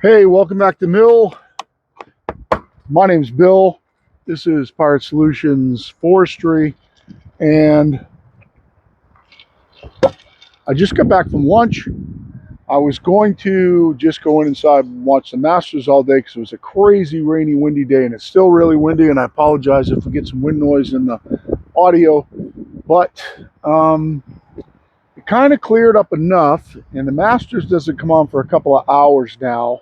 Hey, welcome back to Mill. My name's Bill. This is part Solutions Forestry, and I just got back from lunch. I was going to just go inside and watch the Masters all day because it was a crazy rainy, windy day, and it's still really windy, and I apologize if we get some wind noise in the audio, but it kind of cleared up enough, and the Masters doesn't come on for a couple of hours now,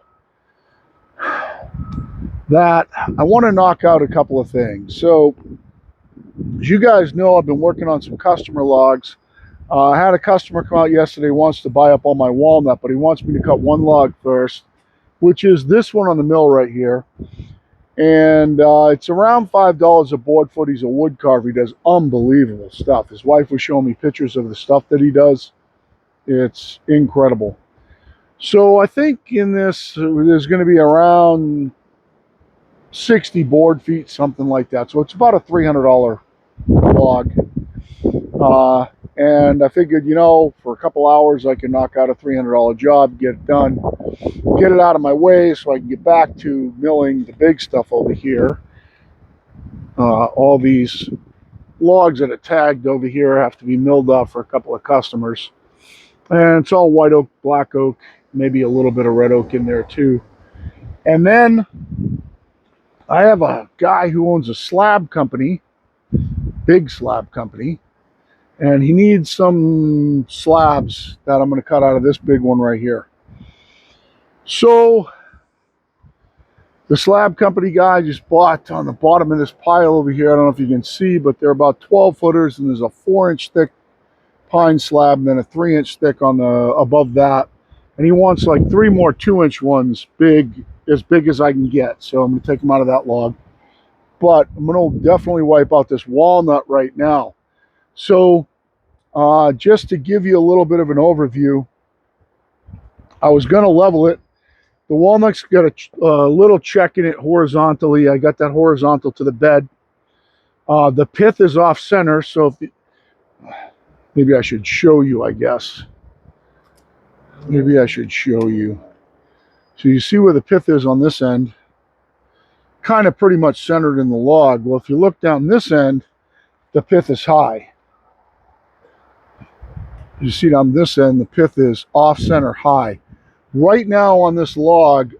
that I want to knock out a couple of things. So, as you guys know, I've been working on some customer logs. I had a customer come out yesterday, wants to buy up all my walnut, but he wants me to cut one log first, which is this one on the mill right here. And it's around $5 a board foot. He's a wood carver. He does unbelievable stuff. His wife was showing me pictures of the stuff that he does. It's incredible. So I think in this, there's going to be around 60 board feet, something like that. So it's about a $300 log. And I figured, for a couple hours I can knock out a $300 job, get it done, get it out of my way so I can get back to milling the big stuff over here. All these logs that are tagged over here have to be milled off for a couple of customers. And it's all white oak, black oak, maybe a little bit of red oak in there too. And then I have a guy who owns a slab company, big slab company, and he needs some slabs that I'm going to cut out of this big one right here. So the slab company guy just bought on the bottom of this pile over here. I don't know if you can see, but they're about 12 footers, and there's a 4-inch thick pine slab and then a 3-inch thick on the above that. And he wants like 3 more 2-inch ones, as big as I can get. So I'm going to take them out of that log. But I'm going to definitely wipe out this walnut right now. So just to give you a little bit of an overview, I was going to level it. The walnut's got a little check in it horizontally. I got that horizontal to the bed. The pith is off center, so maybe I should show you, I guess. Maybe I should show you. So you see where the pith is on this end, kind of pretty much centered in the log. Well, if you look down this end, the pith is high. You see on this end, the pith is off-center high. Right now on this log,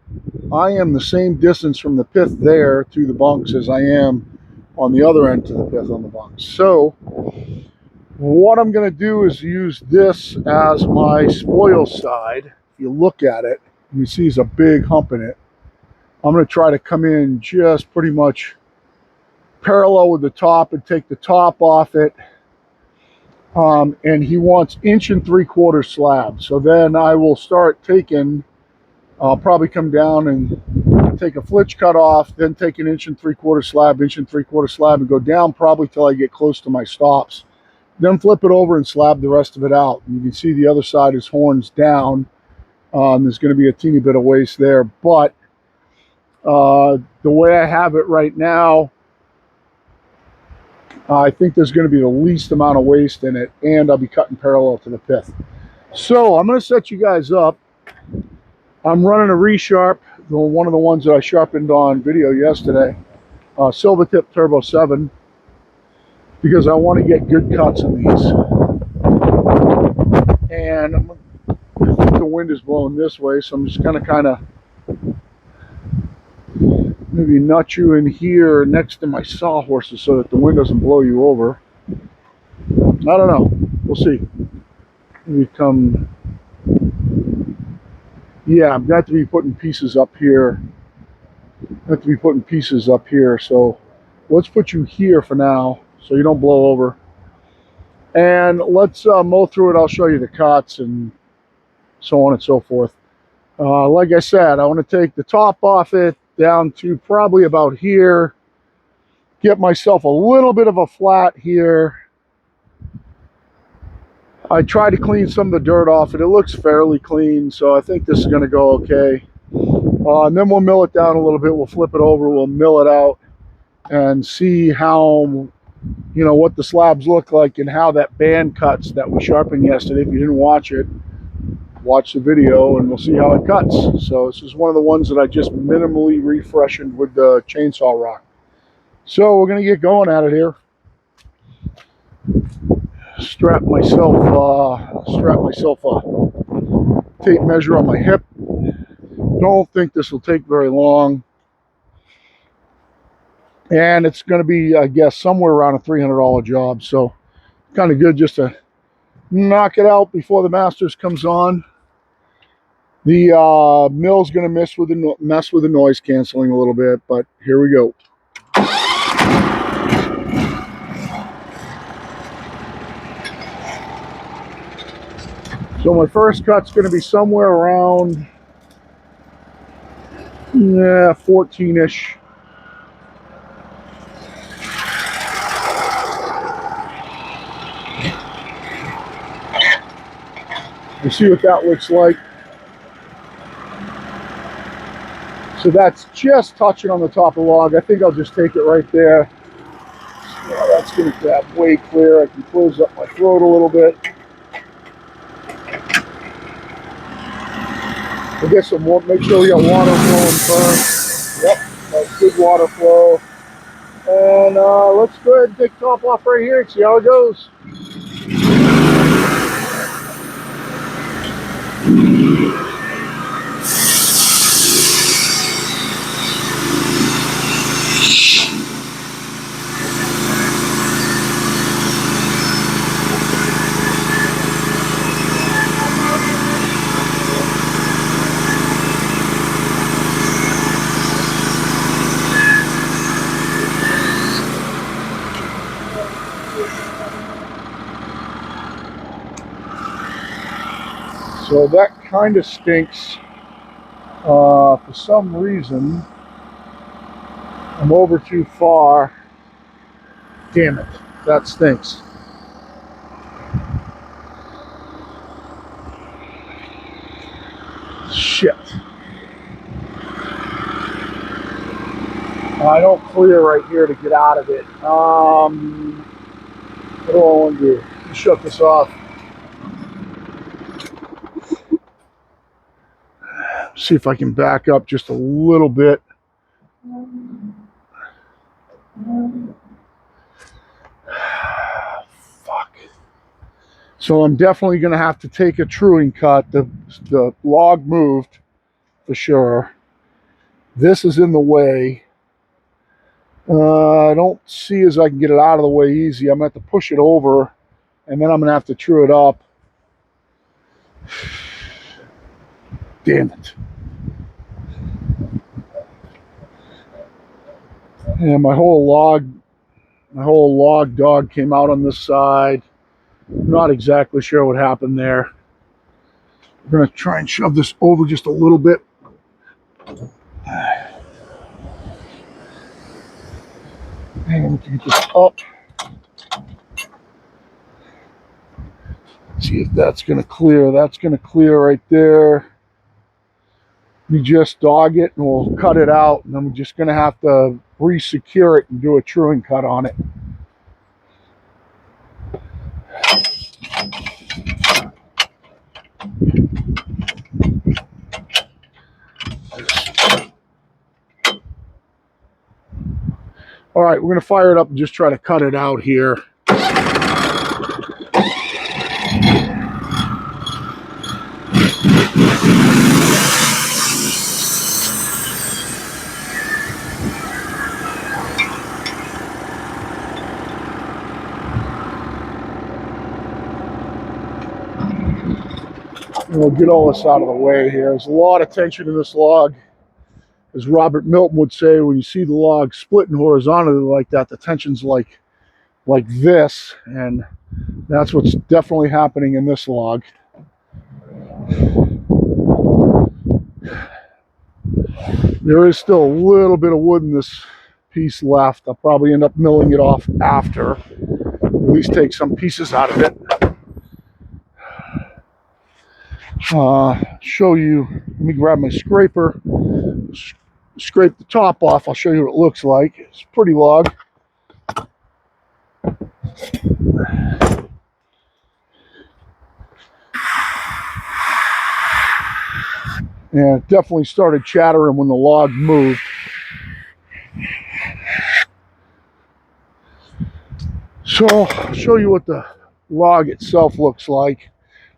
I am the same distance from the pith there to the bunks as I am on the other end to the pith on the bunks. So what I'm going to do is use this as my spoil side. If you look at it, you see there's a big hump in it. I'm going to try to come in just pretty much parallel with the top and take the top off it. And he wants 1 3/4 slab. So then I will start taking, I'll probably come down and take a flitch cut off, then take an 1 3/4 slab, 1 3/4 slab, and go down probably till I get close to my stops. Then flip it over and slab the rest of it out. And you can see the other side is horns down. There's going to be a teeny bit of waste there, but the way I have it right now, I think there's going to be the least amount of waste in it, and I'll be cutting parallel to the pith. So I'm going to set you guys up. I'm running a resharp, one of the ones that I sharpened on video yesterday, Silvertip Turbo 7, because I want to get good cuts in these. And I think the wind is blowing this way, so I'm just going to kind of maybe nut you in here next to my sawhorses so that the wind doesn't blow you over. I don't know. We'll see. Maybe come. Yeah, I've got to be putting pieces up here. So let's put you here for now so you don't blow over. And let's mow through it. I'll show you the cuts and so on and so forth. Like I said, I want to take the top off it down to probably about here. Get myself a little bit of a flat here. I tried to clean some of the dirt off it. It looks fairly clean, so I think this is going to go okay. And then we'll mill it down a little bit. We'll flip it over. We'll mill it out and see how, what the slabs look like and how that band cuts that we sharpened yesterday. If you didn't watch it, watch the video and we'll see how it cuts. So this is one of the ones that I just minimally refreshened with the chainsaw rock. So we're going to get going at it here. Strap myself a tape measure on my hip. Don't think this will take very long. And it's going to be, I guess, somewhere around a $300 job. So kind of good just to knock it out before the Masters comes on. The mill's going to mess with the noise canceling a little bit, but here we go. So my first cut's going to be somewhere around 14-ish. You see what that looks like. So that's just touching on the top of the log. I think I'll just take it right there. Well, that's going to grab way clear. I can close up my throat a little bit. I guess we'll make sure we got water flowing first. Yep, that's good water flow. And let's go ahead and take the top off right here and see how it goes. So that kind of stinks. For some reason, I'm over too far. Damn it, that stinks. Shit. I don't clear right here to get out of it. What do I want to do? Let's shut this off. See if I can back up just a little bit. Fuck. So I'm definitely going to have to take a truing cut. The log moved for sure. This is in the way. I don't see as I can get it out of the way easy. I'm going to have to push it over, and then I'm going to have to true it up. Damn it. And my whole log dog came out on this side. Not exactly sure what happened there. I'm going to try and shove this over just a little bit. And get this up. See if that's going to clear. That's going to clear right there. We just dog it and we'll cut it out, and I'm just going to have to re-secure it and do a truing cut on it. All right, we're going to fire it up and just try to cut it out here. We'll get all this out of the way here. There's a lot of tension in this log. As Robert Milton would say, when you see the log splitting horizontally like that, the tension's like this, and that's what's definitely happening in this log. There is still a little bit of wood in this piece left. I'll probably end up milling it off after. At least take some pieces out of it. Show you, let me grab my scraper, scrape the top off. I'll show you what it looks like. It's a pretty log. And it definitely started chattering when the log moved. So I'll show you what the log itself looks like.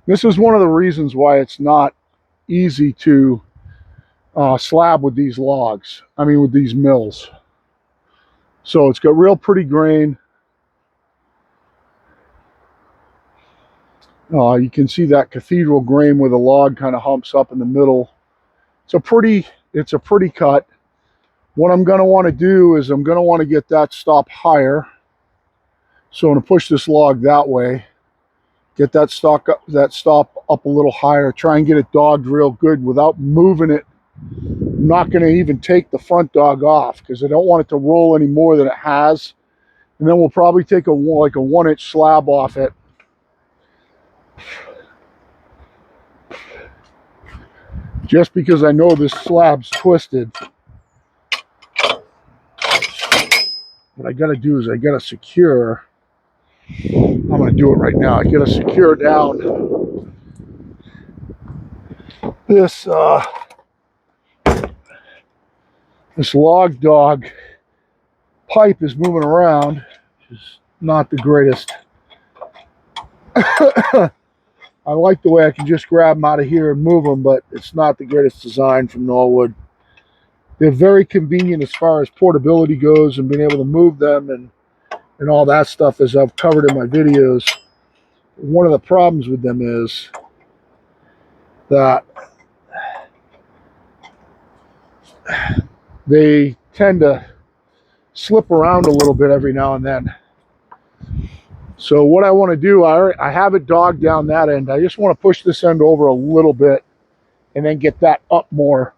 This is one of the reasons why it's not easy to slab with these logs. I mean, with these mills. So it's got real pretty grain. You can see that cathedral grain where the log kind of humps up in the middle. It's a pretty cut. What I'm going to want to do is I'm going to want to get that stop higher. So I'm going to push this log that way. Get that stop up a little higher. Try and get it dogged real good without moving it. I'm not going to even take the front dog off because I don't want it to roll any more than it has. And then we'll probably take a 1-inch slab off it. Just because I know this slab's twisted. What I got to do is I got to secure. I'm going to do it right now. I got to secure down this this log dog pipe is moving around, which is not the greatest. I like the way I can just grab them out of here and move them, but it's not the greatest design from Norwood. They're very convenient as far as portability goes and being able to move them and all that stuff, as I've covered in my videos. One of the problems with them is that they tend to slip around a little bit every now and then. So what I want to do, I have it dogged down that end. I just want to push this end over a little bit and then get that up more.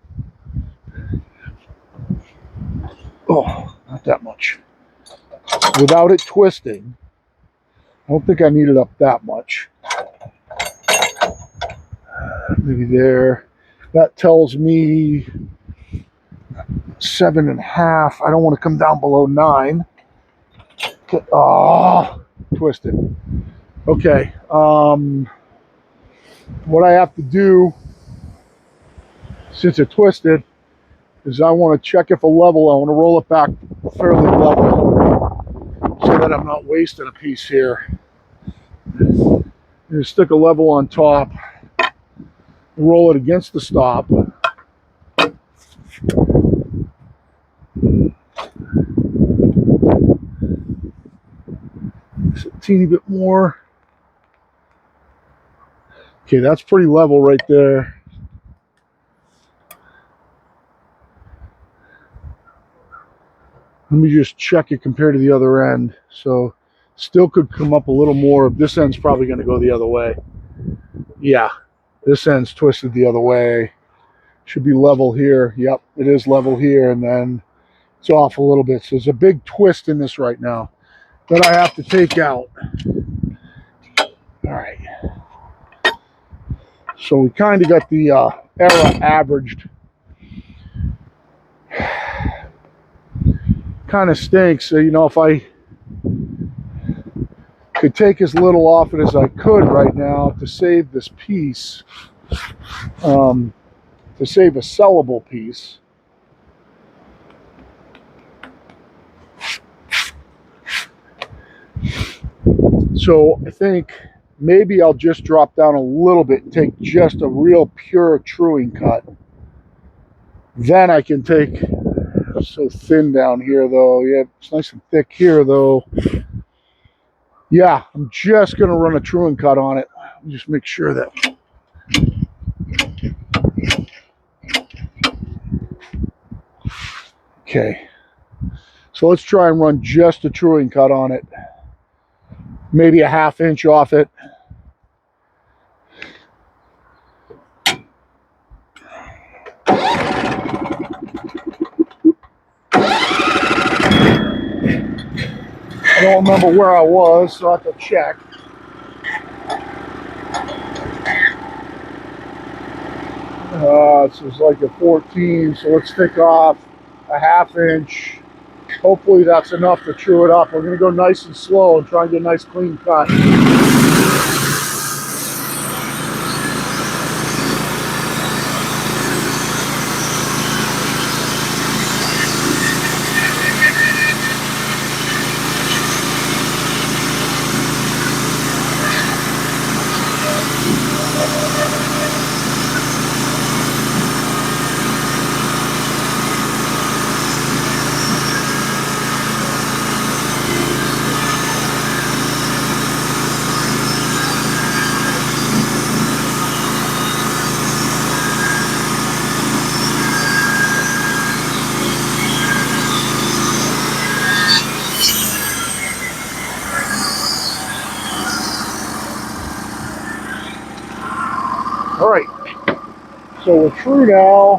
Oh, not that much. Without it twisting. I don't think I need it up that much. Maybe there. That tells me 7.5. I don't want to come down below 9. Oh, twisted. Okay. What I have to do, since it twisted, is I want to check if a level. I want to roll it back fairly level so that I'm not wasting a piece here. You stick a level on top, roll it against the stop. Just a teeny bit more. Okay, that's pretty level right there. Let me just check it compared to the other end. So still could come up a little more. This end's probably going to go the other way. Yeah, this end's twisted the other way. Should be level here. Yep, it is level here, and then it's off a little bit. So there's a big twist in this right now that I have to take out. All right. So we kind of got the error averaged. Kind of stinks. So, you know, if I could take as little off it as I could right now to save this piece, to save a sellable piece. So I think maybe I'll just drop down a little bit and take just a real pure truing cut. Then I can take, it's so thin down here though. Yeah, it's nice and thick here though. Yeah, I'm just going to run a truing cut on it. Just make sure that. Okay. So let's try and run just a truing cut on it. Maybe a 1/2 inch off it. I don't remember where I was, so I have to check. This is like a 14, so let's take off a 1/2 inch. Hopefully that's enough to true it up. We're going to go nice and slow and try and get a nice clean cut. So we're true now.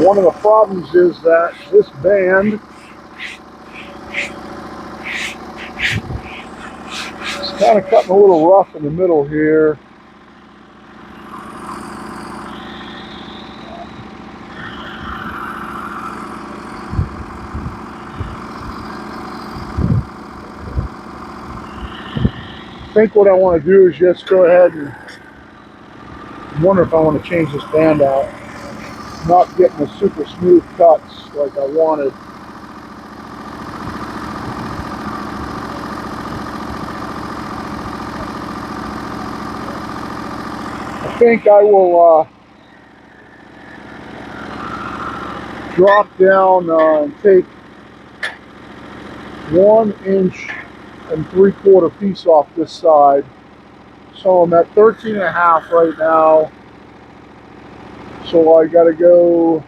One of the problems is that this band is kind of cutting a little rough in the middle here. I think what I want to do is just go ahead and wonder if I want to change this band out. Not getting the super smooth cuts like I wanted. I think I will drop down and take 1 inch and 3/4 piece off this side. So I'm at 13.5 right now. So I gotta drop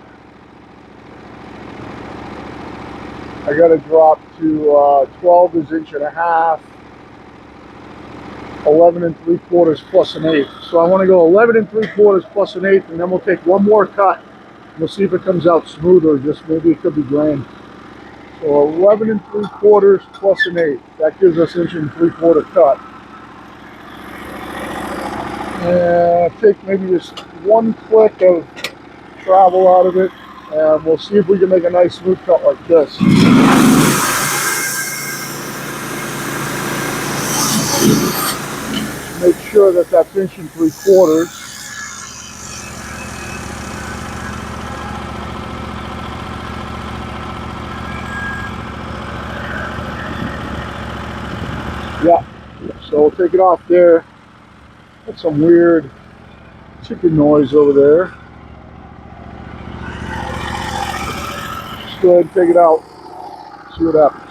to 12 is 1.5 inches, 11 3/4 plus 1/8. So I want to go 11 3/4 plus 1/8, and then we'll take one more cut. We'll see if it comes out smoother. Just maybe it could be grain. So 11 3/4 plus 1/8. That gives us 1 3/4 cut. And take maybe just one click of travel out of it, and we'll see if we can make a nice smooth cut like this. Make sure that that's 1 3/4. Yeah, so we'll take it off there. That's some weird chicken noise over there. Just go ahead and take it out, see what happens.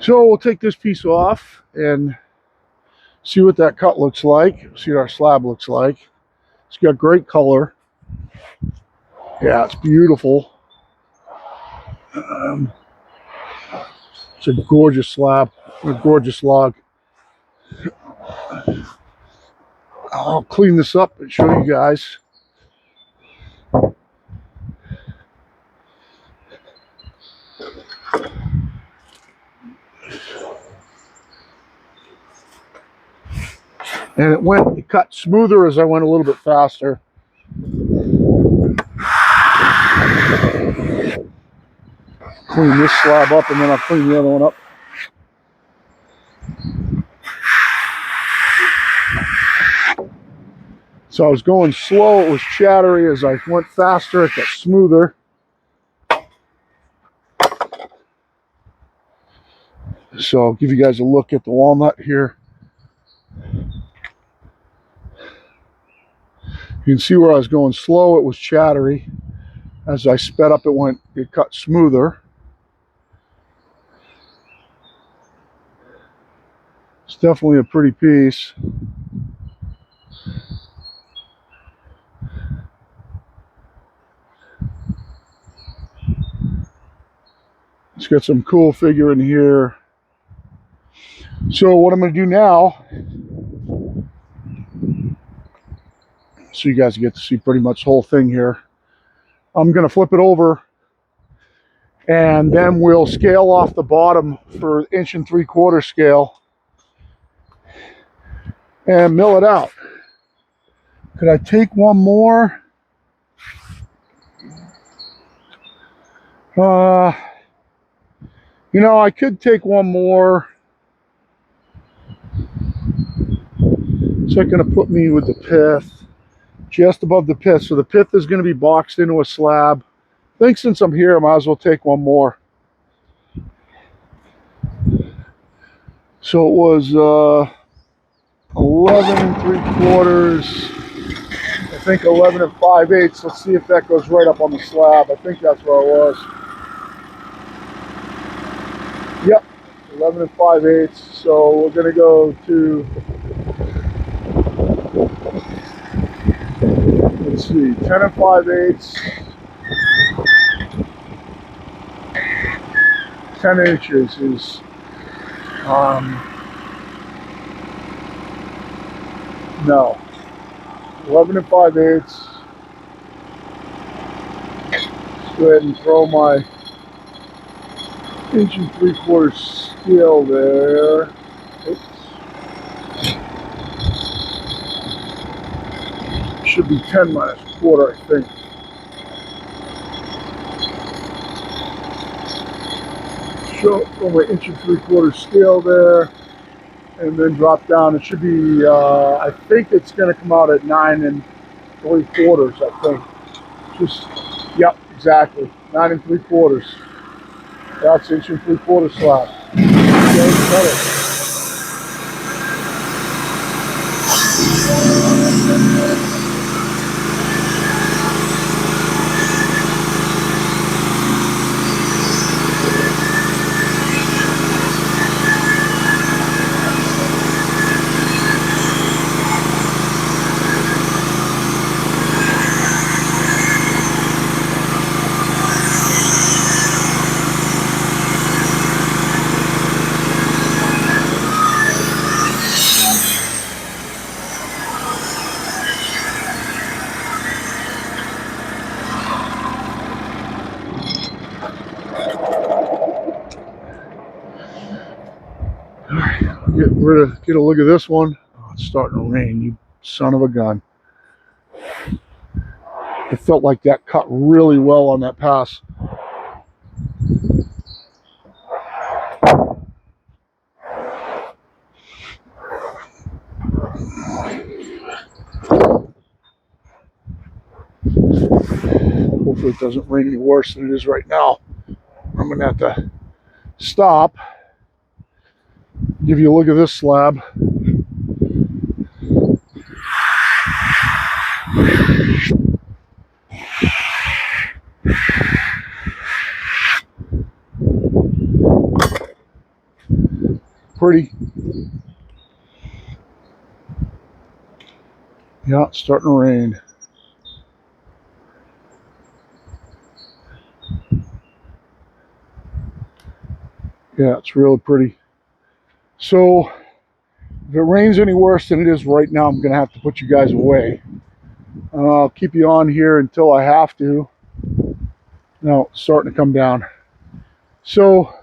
So we'll take this piece off and see what that cut looks like, see what our slab looks like. It's got great color. Yeah, it's beautiful. It's a gorgeous slab, a gorgeous log. I'll clean this up and show you guys. And it cut smoother as I went a little bit faster. Clean this slab up and then I'll clean the other one up. So I was going slow, it was chattery. As I went faster, it got smoother. So I'll give you guys a look at the walnut here. You can see where I was going slow, it was chattery. As I sped up, it cut smoother. It's definitely a pretty piece. It's got some cool figure in here. So what I'm going to do now, so you guys get to see pretty much the whole thing here, I'm going to flip it over and then we'll scale off the bottom for 1 3/4 scale. and mill it out. Could I take one more? You know, I could take one more. It's not going to put me with the pith, just above the pith. So the pith is going to be boxed into a slab. I think since I'm here, I might as well take one more. So it was 11 3/4. I think 11 5/8. Let's see if that goes right up on the slab. I think that's where it was. Yep, 11 5/8. So we're going to go to, let's see, 10 5/8. 10 inches is, no, 11 5/8. Go ahead and throw my 1 3/4 scale there. Oops. Should be 10 minus a quarter, I think. Show my 1 3/4 scale there, and then drop down. It should be, I think it's going to come out at 9 3/4, I think. Just, yep, exactly. 9 3/4. That's 1 3/4 slab. Okay, cut it. Get a look at this one. Oh, it's starting to rain, you son of a gun. It felt like that cut really well on that pass. Hopefully it doesn't rain any worse than it is right now. I'm going to have to stop, give you a look at this slab. Pretty. Yeah, it's starting to rain. Yeah, it's really pretty. So if it rains any worse than it is right now, I'm going to have to put you guys away. I'll keep you on here until I have to. Now it's starting to come down. So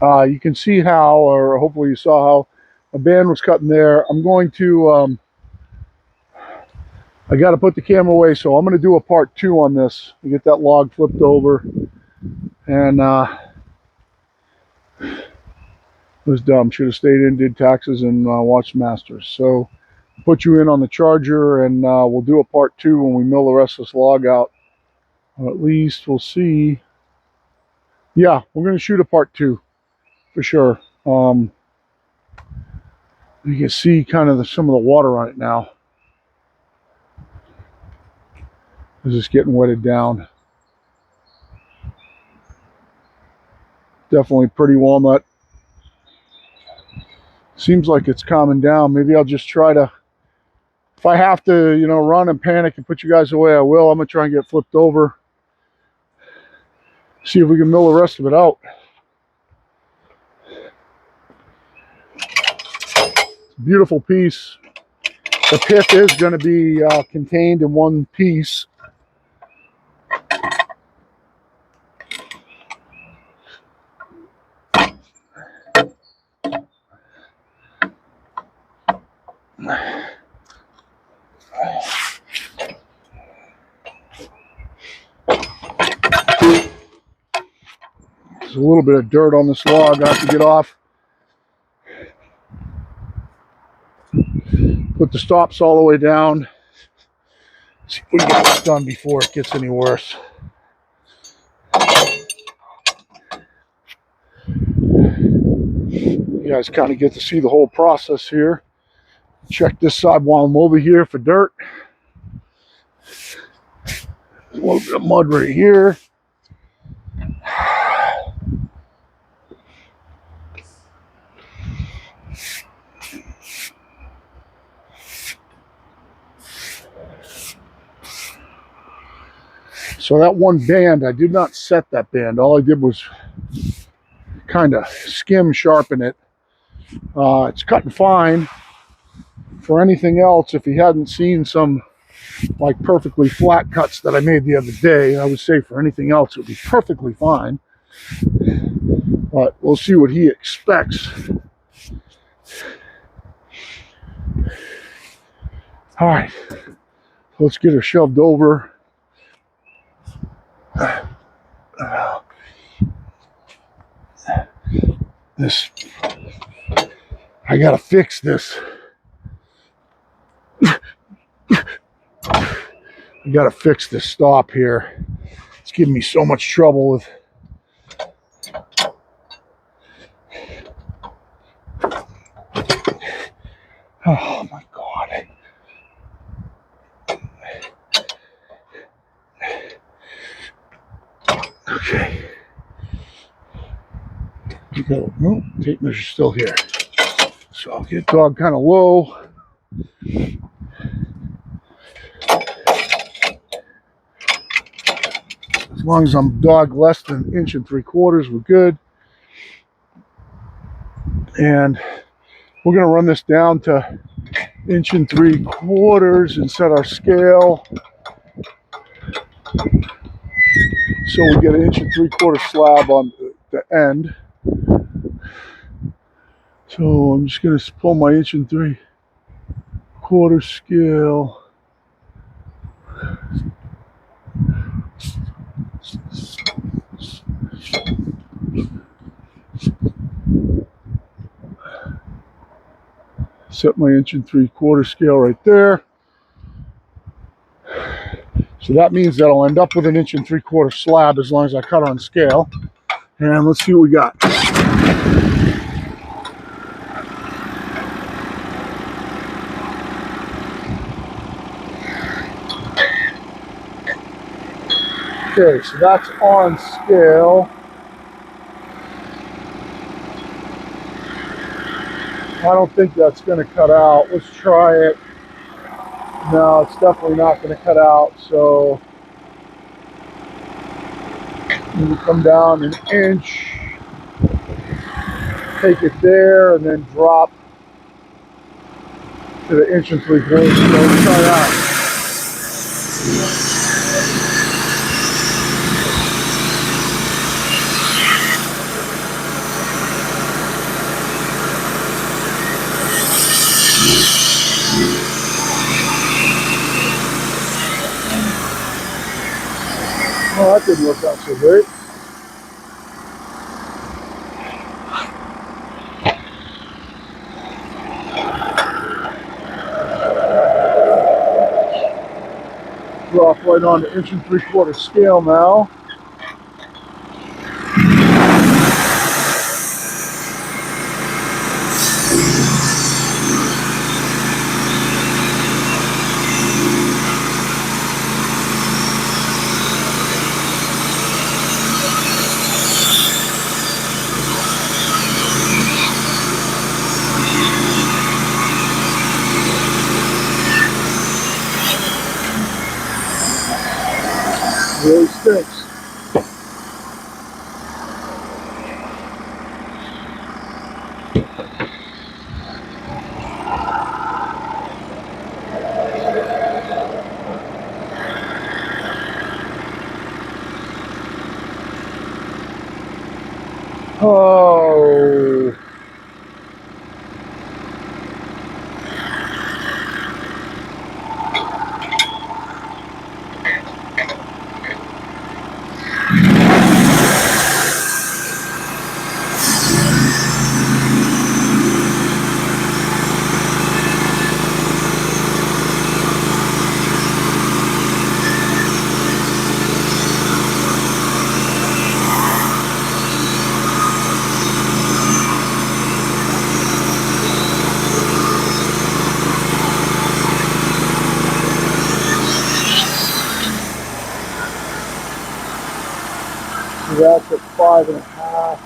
you can see how, or hopefully you saw how a band was cutting there. I'm going to, I got to put the camera away, so I'm going to do a part 2 on this. You get that log flipped over, and it was dumb. Should have stayed in, did taxes, and watched Masters. So put you in on the charger, and we'll do a part 2 when we mill the rest of this log out. Or at least we'll see. Yeah, we're going to shoot a part 2 for sure. You can see kind of some of the water on it now. It's just getting wetted down. Definitely pretty walnut. Seems like it's calming down. Maybe I'll just try to, if I have to, you know, run and panic and put you guys away, I will. I'm going to try and get flipped over. See if we can mill the rest of it out. Beautiful piece. The pith is going to be contained in one piece. There's a little bit of dirt on this log I have to get off. Put the stops all the way down. See if we can get this done before it gets any worse. You guys kind of get to see the whole process here. Check this side while I'm over here for dirt. A little bit of mud right here. So that one band, I did not set that band. All I did was kind of skim sharpen it. It's cutting fine. For anything else, if you hadn't seen some like perfectly flat cuts that I made the other day, I would say for anything else it would be perfectly fine. But we'll see what he expects. All right, let's get her shoved over. This, I gotta fix this. I gotta fix this stop here. It's giving me so much trouble with. Oh my God. Okay. No, tape measure's still here. So I'll get dog kind of low. As long as I'm dog less than 1 3/4, we're good. And we're gonna run this down to 1 3/4 and set our scale. So we get an 1 3/4 slab on the end. So I'm just going to pull my 1 3/4 scale. Set my 1 3/4 scale right there. So that means that I'll end up with an 1 3/4 slab as long as I cut on scale. And let's see what we got. Okay, so that's on scale. I don't think that's going to cut out. Let's try it. No, it's definitely not going to cut out. So I'm going to come down 1 inch, take it there, and then drop to the 1 3/4. So let's try that. Well, that didn't work out so great. Drop right on the 1 3/4 scale now. Really stinks. Oh. So that's at 5.5.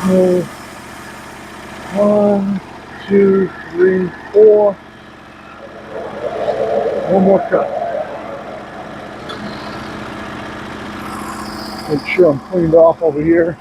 So 1, 2, 3, 4. One more cut. Make sure I'm cleaned off over here.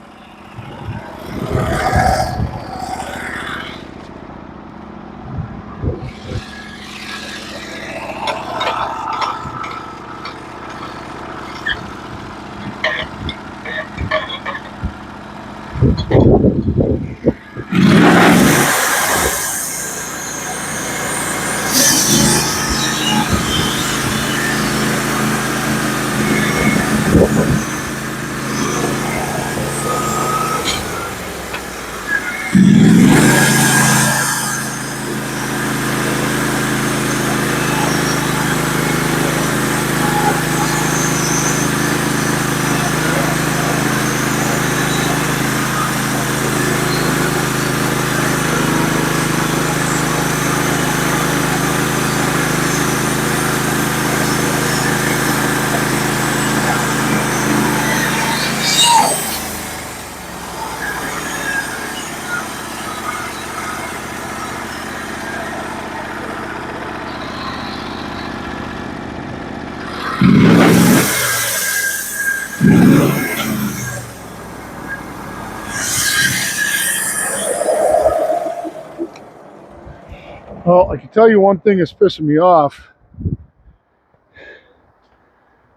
Well, I can tell you one thing that's pissing me off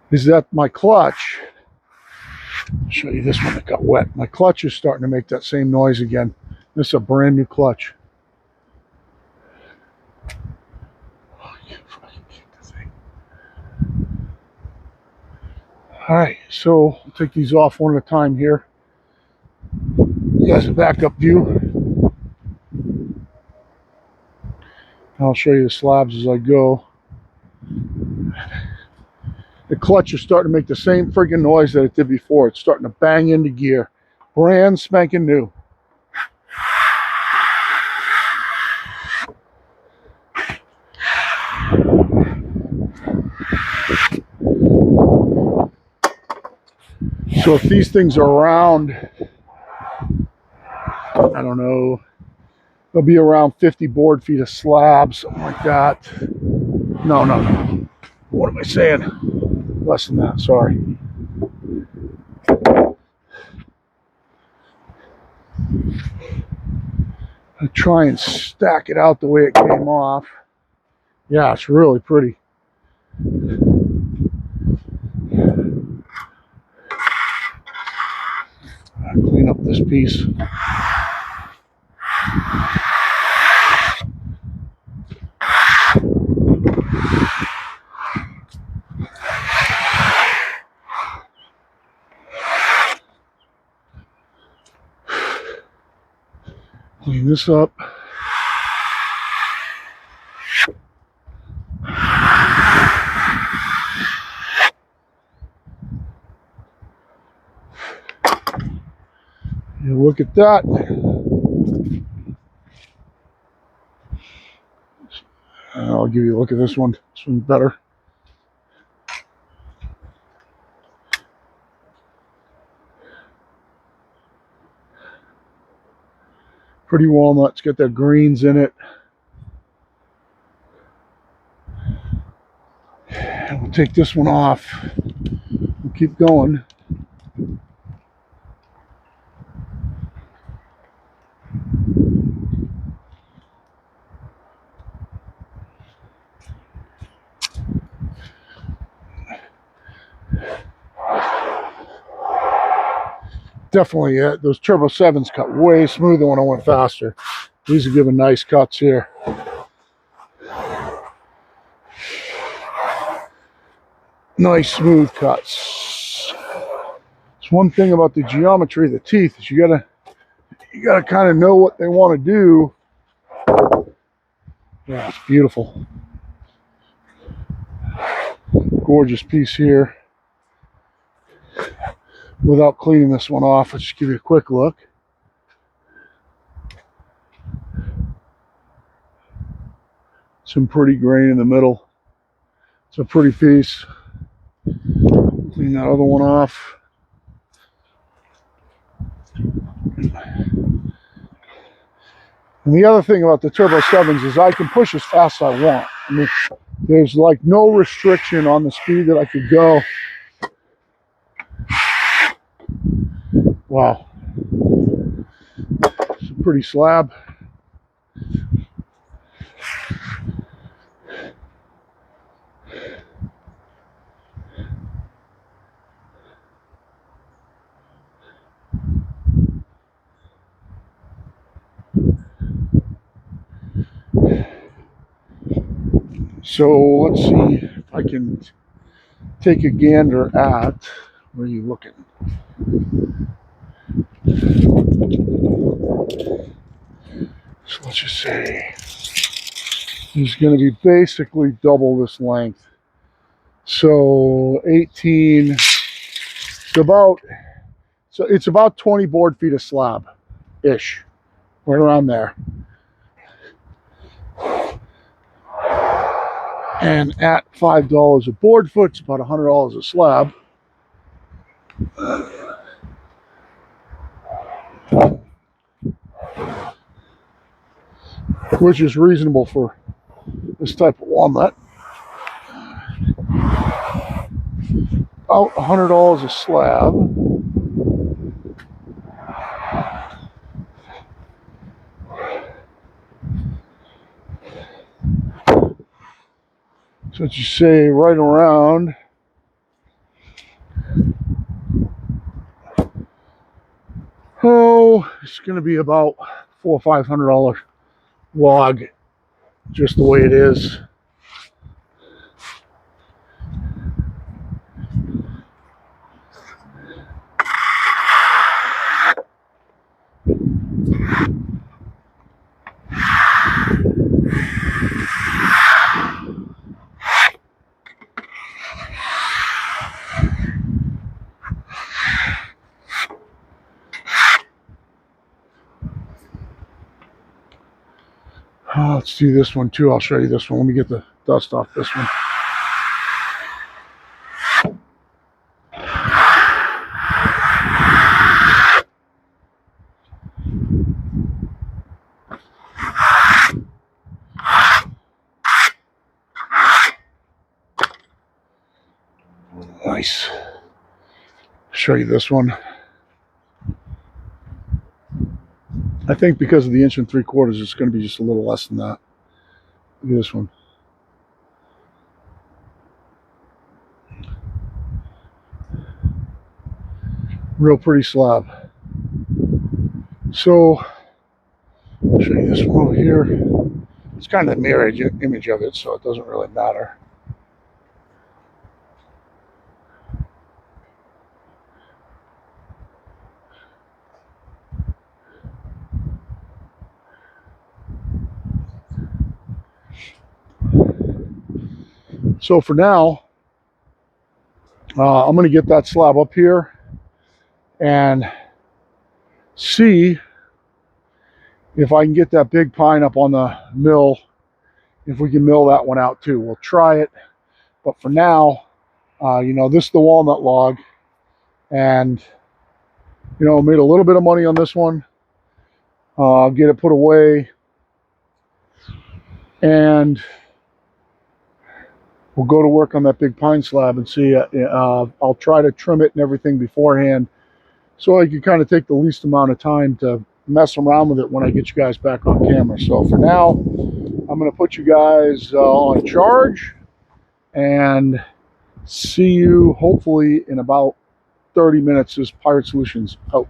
is that my clutch, I'll show you this one that got wet. My clutch is starting to make that same noise again. This is a brand new clutch. Alright, so I'll take these off one at a time here. You guys a backup view. I'll show you the slabs as I go. The clutch is starting to make the same friggin' noise that it did before. It's starting to bang into gear. Brand spanking new. So if these things are around, I don't know, they'll be around 50 board feet of slab, something like that. No. What am I saying? Less than that, sorry. I try and stack it out the way it came off. Yeah, it's really pretty. I'll clean up this piece. Clean this up. You look at that. I'll give you a look at this one. This one's better. Pretty walnut. It's got that greens in it. And we'll take this one off. We'll keep going. Definitely, those Turbo 7s cut way smoother when I went faster. These are giving nice cuts here. Nice smooth cuts. It's one thing about the geometry of the teeth is you gotta kind of know what they want to do. Yeah, it's beautiful. Gorgeous piece here. Without cleaning this one off, let's just give you a quick look. Some pretty grain in the middle. It's a pretty piece. Clean that other one off. And the other thing about the Turbo 7s is I can push as fast as I want. I mean, there's like no restriction on the speed that I could go. Wow. It's a pretty slab. So let's see if I can take a gander at, where are you looking? So let's just say he's going to be basically double this length. So 18, it's about 20 board feet of slab-ish, right around there. And at $5 a board foot, it's about $100 a slab. Which is reasonable for this type of walnut. About $100 a slab. So let's just say right around it's going to be about $400 or $500 log, just the way it is. Let's do this one too. I'll show you this one. Let me get the dust off this one. Nice. Show you this one. I think because of the 1 3/4, it's going to be just a little less than that. Look at this one. Real pretty slab. So I'll show you this one over here. It's kind of a mirror image of it, so it doesn't really matter. So for now, I'm going to get that slab up here and see if I can get that big pine up on the mill, if we can mill that one out too. We'll try it, but for now, this is the walnut log, and made a little bit of money on this one. I'll get it put away, and we'll go to work on that big pine slab and see. I'll try to trim it and everything beforehand, so I can kind of take the least amount of time to mess around with it when I get you guys back on camera. So for now, I'm going to put you guys on charge and see you hopefully in about 30 minutes. This Pirate Solutions out.